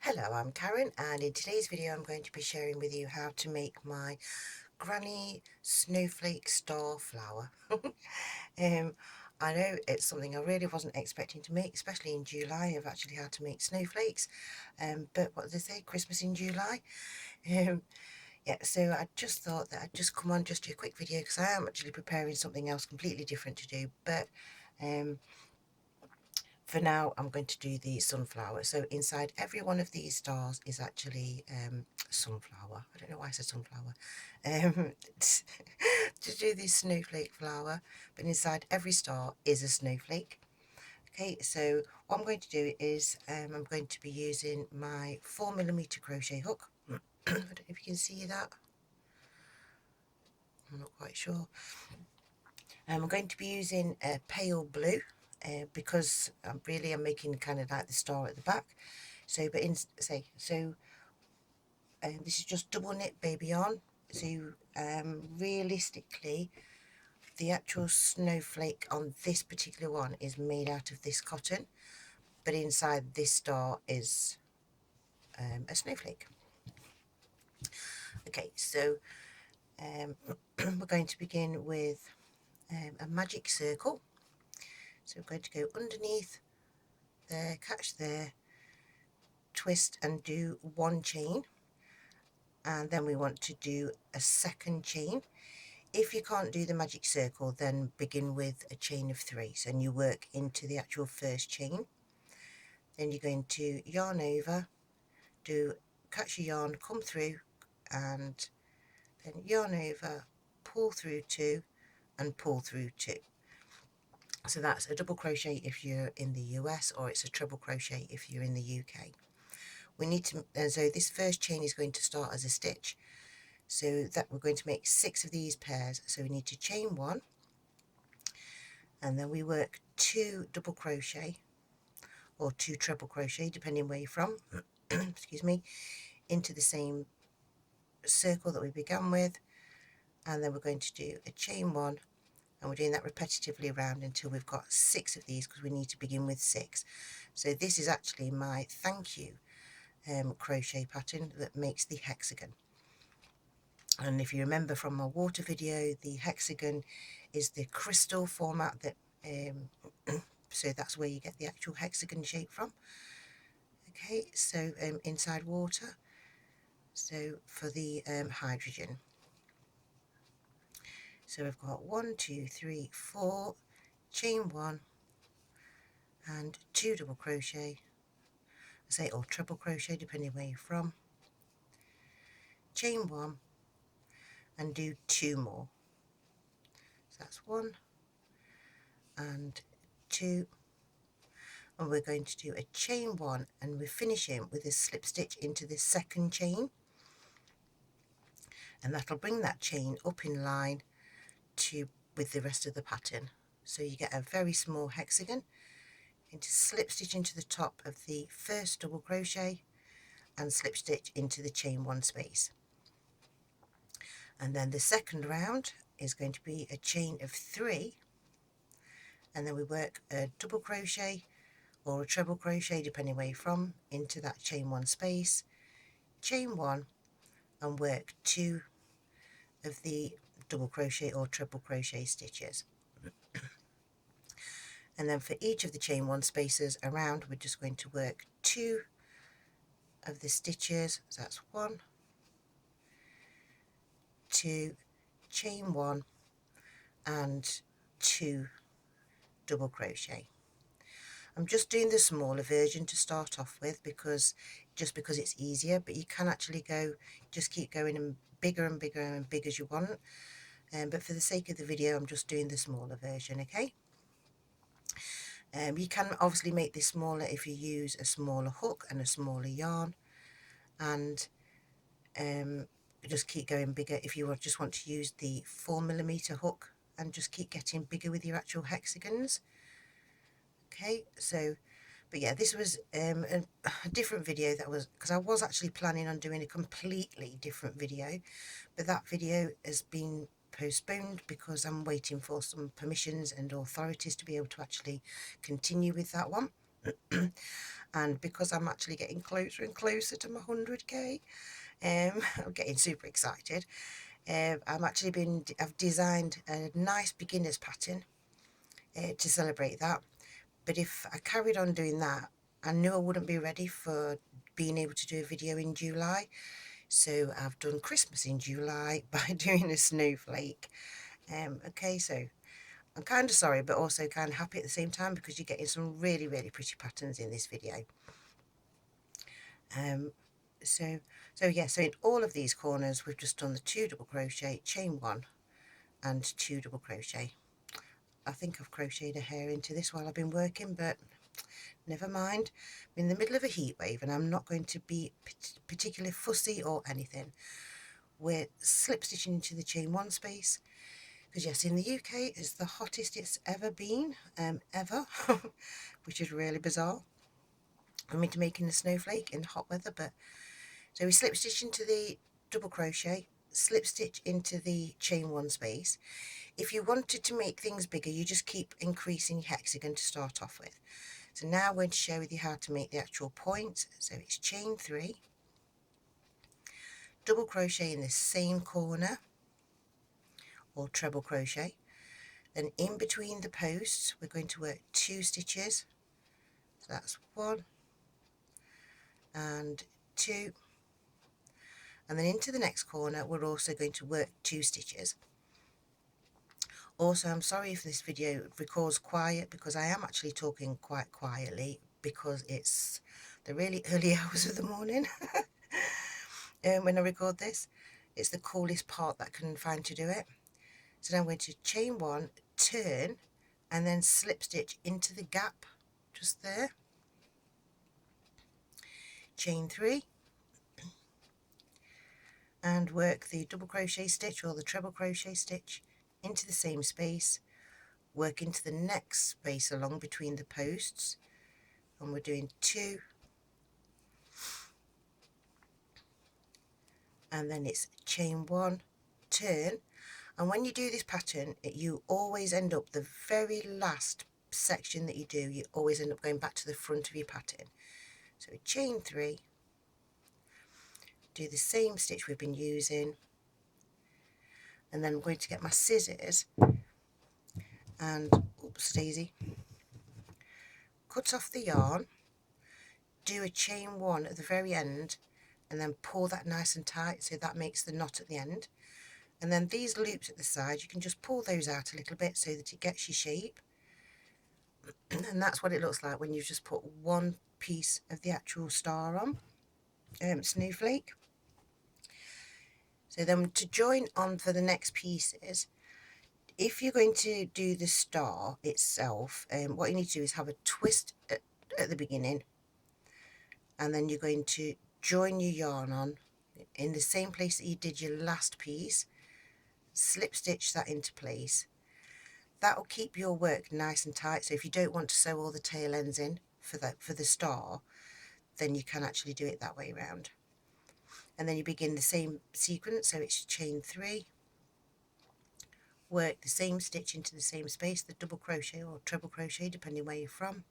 Hello, I'm Karen, and in today's video I'm going to be sharing with you how to make my Granny Snowflake star flower. I know it's something I really wasn't expecting to make, especially in July. I've actually had to make snowflakes, but what do they say, Christmas in July? Um, yeah, so I just thought that I'd just come on, just do a quick video because I am actually preparing something else completely different to do, but um, for now I'm going to do the sunflower. So inside every one of these stars is actually sunflower. I don't know why I said sunflower. To do this snowflake flower, but inside every star is a snowflake. Okay, so what I'm going to do is I'm going to be using my 4mm crochet hook. I don't know if you can see that. I'm not quite sure. I'm going to be using a pale blue because I'm making kind of like the star at the back. So, but in say so, this is just double knit baby yarn. So, realistically, the actual snowflake on this particular one is made out of this cotton, but inside this star is a snowflake. Okay, so we're going to begin with a magic circle. So we're going to go underneath there, catch there, twist and do one chain, and then we want to do a second chain. If you can't do the magic circle, then begin with a chain of 3, so you work into the actual first chain. Then you're going to yarn over, do catch your yarn, come through, and then yarn over, pull through 2 and pull through 2. So that's a double crochet if you're in the US, or it's a treble crochet if you're in the UK. We need to, so this first chain is going to start as a stitch, so that we're going to make 6 of these pairs. So we need to chain 1, and then we work 2 double crochet or 2 treble crochet depending where you're from excuse me, into the same circle that we began with, and then we're going to do a chain 1, and we're doing that repetitively around until we've got 6 of these, because we need to begin with 6. So this is actually my thank you crochet pattern that makes the hexagon. And if you remember from my water video, the hexagon is the crystal format that so that's where you get the actual hexagon shape from. Okay, so inside water, so for the hydrogen, so we've got 1 2 3 4, chain 1 and 2 double crochet, or treble crochet depending where you're from, chain 1 and do 2 more. So that's 1 and 2, and we're going to do a chain 1, and we're finishing with a slip stitch into the second chain, and that'll bring that chain up in line to with the rest of the pattern. So you get a very small hexagon, into slip stitch into the top of the first double crochet and slip stitch into the chain 1 space. And then the second round is going to be a chain of 3, and then we work a double crochet or a treble crochet depending where you're from into that chain 1 space, chain 1 and work 2 of the double crochet or treble crochet stitches. And then for each of the chain 1 spaces around, we're just going to work 2 of the stitches. So that's 1, 2, chain 1 and 2 double crochet. I'm just doing the smaller version to start off with because it's easier, but you can actually just keep going and bigger and bigger and big as you want, but for the sake of the video I'm just doing the smaller version. Okay, you can obviously make this smaller if you use a smaller hook and a smaller yarn, and just keep going bigger if you just want to use the 4mm hook and just keep getting bigger with your actual hexagons. Okay, so but yeah, this was a different video, that was because I was actually planning on doing a completely different video, but that video has been postponed because I'm waiting for some permissions and authorities to be able to actually continue with that one. and because I'm actually getting closer and closer to my 100k, I'm getting super excited. I've designed a nice beginner's pattern to celebrate that. But if I carried on doing that, I knew I wouldn't be ready for being able to do a video in July. So I've done Christmas in July by doing a snowflake. Okay, so I'm kind of sorry, but also kind of happy at the same time, because you're getting some really, really pretty patterns in this video. So in all of these corners, we've just done the 2 double crochet, chain 1 and 2 double crochet. I think I've crocheted a hair into this while I've been working, but never mind. I'm in the middle of a heat wave and I'm not going to be particularly fussy or anything. We're slip stitching into the chain 1 space, because yes, in the UK it's the hottest it's ever been, ever, which is really bizarre. I'm into making a snowflake in hot weather, but so we slip stitch into the double crochet, slip stitch into the chain 1 space. If you wanted to make things bigger, you just keep increasing your hexagon to start off with. So now I'm going to share with you how to make the actual point. So it's chain 3, double crochet in the same corner, or treble crochet. Then in between the posts we're going to work 2 stitches. So that's 1 and 2, and then into the next corner we're also going to work 2 stitches. Also, I'm sorry if this video records quiet, because I am actually talking quite quietly because it's the really early hours of the morning. When I record this, it's the coolest part that I can find to do it. So now I'm going to chain 1, turn, and then slip stitch into the gap just there, chain 3, and work the double crochet stitch or the treble crochet stitch into the same space, work into the next space along between the posts, and we're doing 2, and then it's chain 1, turn. And when you do this pattern, you always end up, the very last section that you do, you always end up going back to the front of your pattern. So chain 3, do the same stitch we've been using, and then I'm going to get my scissors and, oops daisy, cut off the yarn, do a chain 1 at the very end, and then pull that nice and tight so that makes the knot at the end. And then these loops at the side, you can just pull those out a little bit so that it gets your shape. And that's what it looks like when you've just put one piece of the actual star on, snowflake. So then to join on for the next pieces, if you're going to do the star itself, what you need to do is have a twist at the beginning, and then you're going to join your yarn on in the same place that you did your last piece, slip stitch that into place. That will keep your work nice and tight. So if you don't want to sew all the tail ends in for the star, then you can actually do it that way around. And then you begin the same sequence, so it's chain 3, work the same stitch into the same space, the double crochet or treble crochet depending where you're from,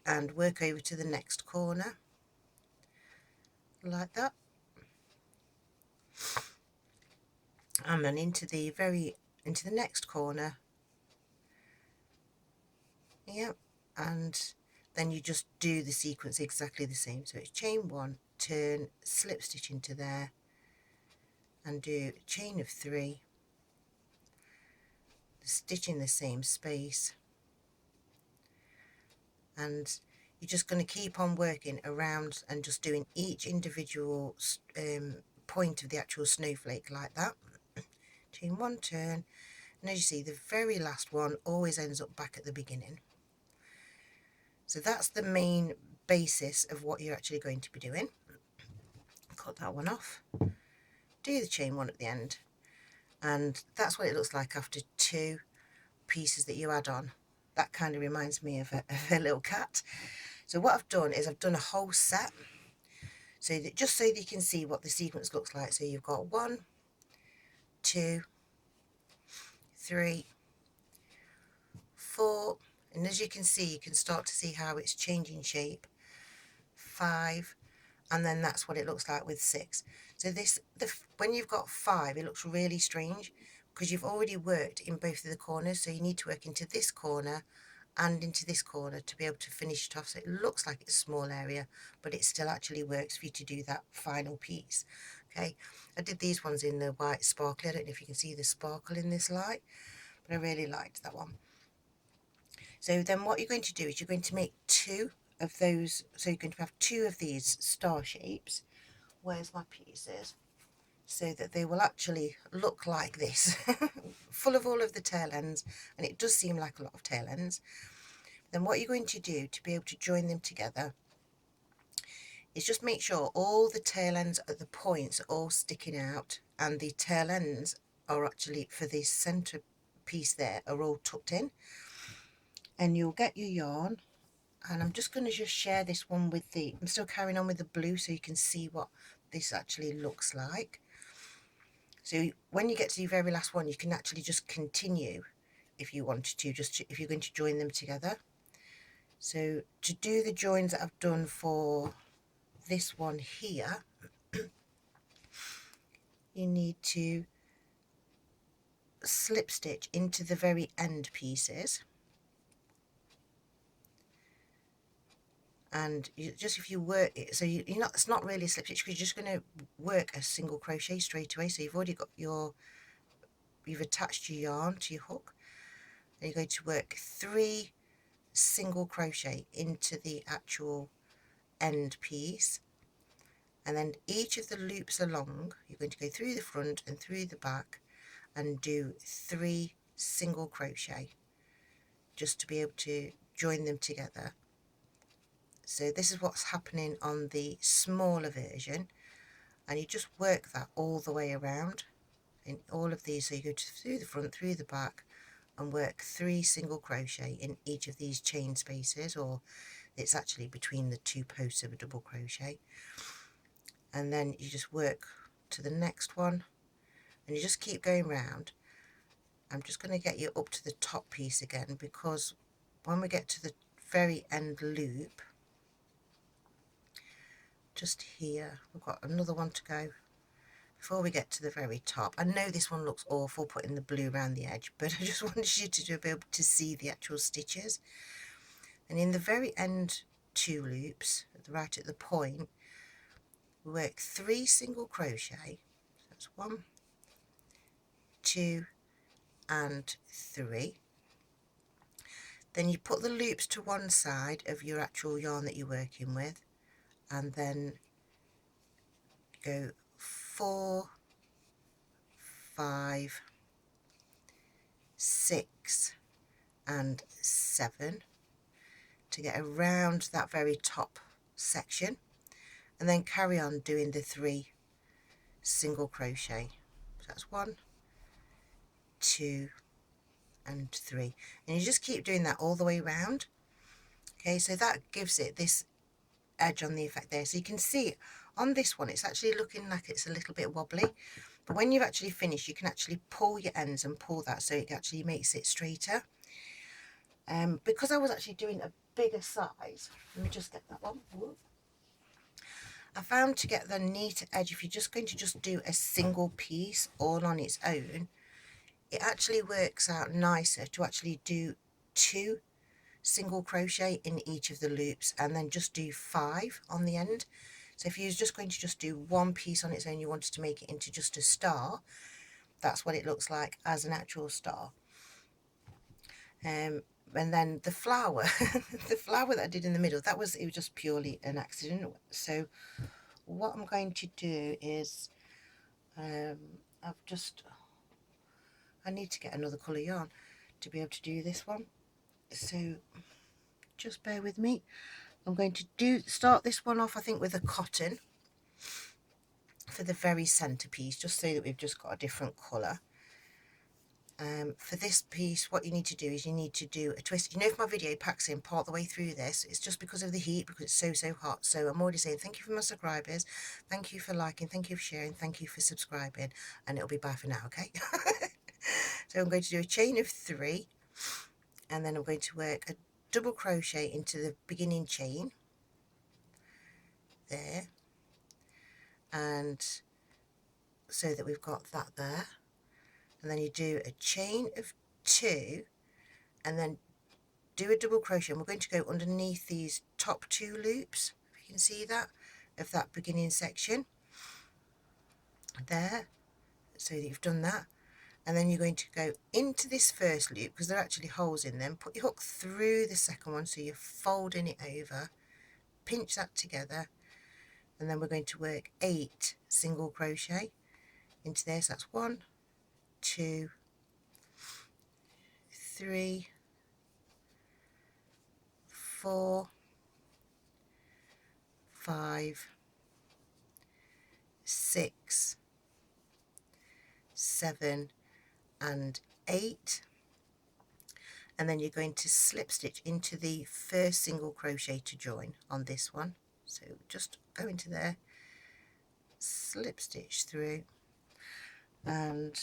and work over to the next corner like that, and then into the next corner. Yep. And then you just do the sequence exactly the same. So it's chain 1, turn, slip stitch into there, and do a chain of 3, stitch in the same space, and you're just going to keep on working around and just doing each individual point of the actual snowflake like that. Chain 1, turn, and as you see, the very last one always ends up back at the beginning. So that's the main basis of what you're actually going to be doing. Cut that one off, do the chain 1 at the end, and that's what it looks like after 2 pieces that you add on. That kind of reminds me of a little cat. So what I've done is I've done a whole set, so that just so that you can see what the sequence looks like. So you've got 1, 2, 3, 4, and as you can see, you can start to see how it's changing shape. 5, and then that's what it looks like with 6. So when you've got 5, it looks really strange because you've already worked in both of the corners, so you need to work into this corner and into this corner to be able to finish it off. So it looks like it's a small area, but it still actually works for you to do that final piece. Okay, I did these ones in the white sparkly. I don't know if you can see the sparkle in this light, but I really liked that one. So then what you're going to do is you're going to make 2 of those. So you're going to have 2 of these star shapes. Where's my pieces? So that they will actually look like this, full of all of the tail ends, and it does seem like a lot of tail ends. Then what you're going to do to be able to join them together is just make sure all the tail ends at the points are all sticking out, and the tail ends are actually, for the center piece there, are all tucked in. And you'll get your yarn, and I'm just going to just share this one with I'm still carrying on with the blue so you can see what this actually looks like. So when you get to the very last one, you can actually just continue if you wanted to, if you're going to join them together. So to do the joins that I've done for this one here, you need to slip stitch into the very end pieces, and if you work it, so you're not, it's not really a slip stitch because you're just going to work a single crochet straight away. So you've already got you've attached your yarn to your hook, and you're going to work 3 single crochet into the actual end piece, and then each of the loops along you're going to go through the front and through the back and do 3 single crochet just to be able to join them together. So this is what's happening on the smaller version, and you just work that all the way around in all of these. So you go through the front, through the back, and work 3 single crochet in each of these chain spaces, or it's actually between the 2 posts of a double crochet, and then you just work to the next one, and you just keep going round. I'm just going to get you up to the top piece again, because when we get to the very end loop, just here, we've got another one to go before we get to the very top. I know this one looks awful putting the blue around the edge, but I just wanted you to be able to see the actual stitches. And in the very end 2 loops, right at the point, we work 3 single crochet. That's 1, 2 and 3. Then you put the loops to one side of your actual yarn that you're working with, and then go 4, 5, 6 and 7 to get around that very top section, and then carry on doing the 3 single crochet. So that's 1, 2 and 3, and you just keep doing that all the way around. Okay, so that gives it this edge on the effect there. So you can see on this one it's actually looking like it's a little bit wobbly, but when you've actually finished you can actually pull your ends and pull that so it actually makes it straighter. Because I was actually doing a bigger size, let me just get that one. I found to get the neat edge, if you're just going to just do a single piece all on its own, it actually works out nicer to actually do 2 single crochet in each of the loops and then just do 5 on the end. So if you're just going to just do one piece on its own, you wanted to make it into just a star, that's what it looks like as an actual star. And then the flower, the flower that I did in the middle, it was just purely an accident. So what I'm going to do is I need to get another colour yarn to be able to do this one, so just bear with me. I'm going to start this one off, I think, with a cotton for the very centre piece, just so that we've just got a different colour. For this piece, what you need to do is you need to do a twist. You know, if my video packs in part the way through this, it's just because of the heat, because it's so hot. So I'm already saying thank you for my subscribers, thank you for liking, thank you for sharing, thank you for subscribing, and it'll be bye for now, okay? So I'm going to do a chain of 3, and then I'm going to work a double crochet into the beginning chain there, and so that we've got that there, and then you do a chain of 2 and then do a double crochet, and we're going to go underneath these top 2 loops, if you can see that, of that beginning section there, so that you've done that. And then you're going to go into this first loop, because there are actually holes in them, put your hook through the second one, so you're folding it over, pinch that together, and then we're going to work 8 single crochet into this. That's 1, 2, 3, 4, 5, 6, 7 and 8, and then you're going to slip stitch into the first single crochet to join on this one. So just go into there, slip stitch through, and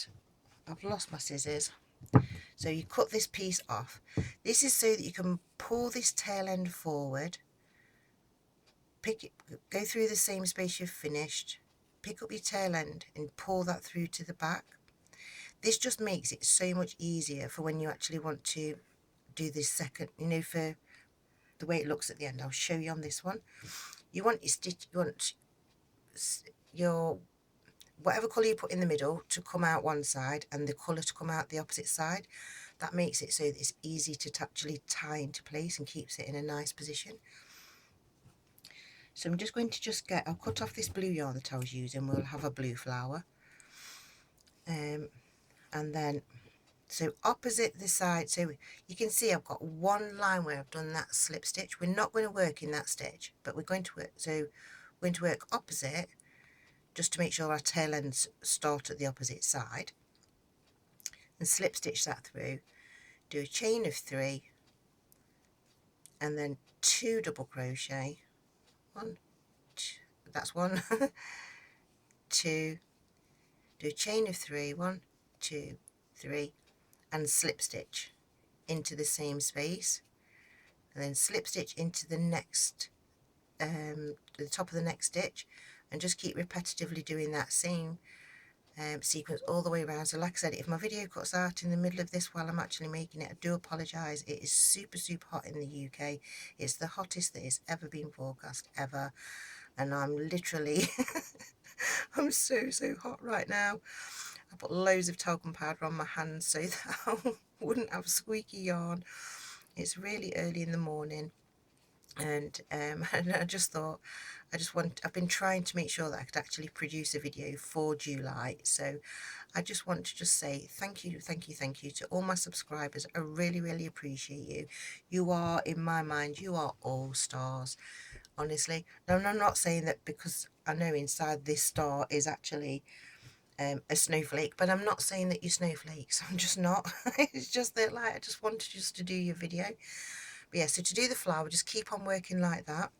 I've lost my scissors, so you cut this piece off. This is so that you can pull this tail end forward, pick it, go through the same space you've finished, pick up your tail end and pull that through to the back. This just makes it so much easier for when you actually want to do this second, you know, for the way it looks at the end. I'll show you on this one. You want your stitch, you want your whatever colour you put in the middle to come out one side and the colour to come out the opposite side. That makes it so that it's easy to actually tie into place and keeps it in a nice position. So I'm just going to I'll cut off this blue yarn that I was using. We'll have a blue flower, and then so opposite the side, so you can see I've got one line where I've done that slip stitch. We're not going to work in that stitch, but we're going to work, so we're going to work opposite, just to make sure our tail ends start at the opposite side, and slip stitch that through, do a chain of 3 and then 2 double crochet, 1, 2, that's 1 2, do a chain of 3, 1, 2, 3, and slip stitch into the same space, and then slip stitch into the next the top of the next stitch, and just keep repetitively doing that same sequence all the way around. So like I said, if my video cuts out in the middle of this while I'm actually making it, I do apologise. It is super hot in the UK. It's the hottest that it's ever been forecast ever, and I'm literally I'm so hot right now. I put loads of talcum powder on my hands so that I wouldn't have squeaky yarn. It's really early in the morning, and I just thought I've been trying to make sure that I could actually produce a video for July, so I just want to say thank you to all my subscribers. I really appreciate you. You are, in my mind, you are all stars, honestly. Now, I'm not saying that because I know inside this star is actually a snowflake, but I'm not saying that you're snowflakes. I'm just not. It's just that, like, I just wanted to do your video. But yeah, so to do the flower, just keep on working like that.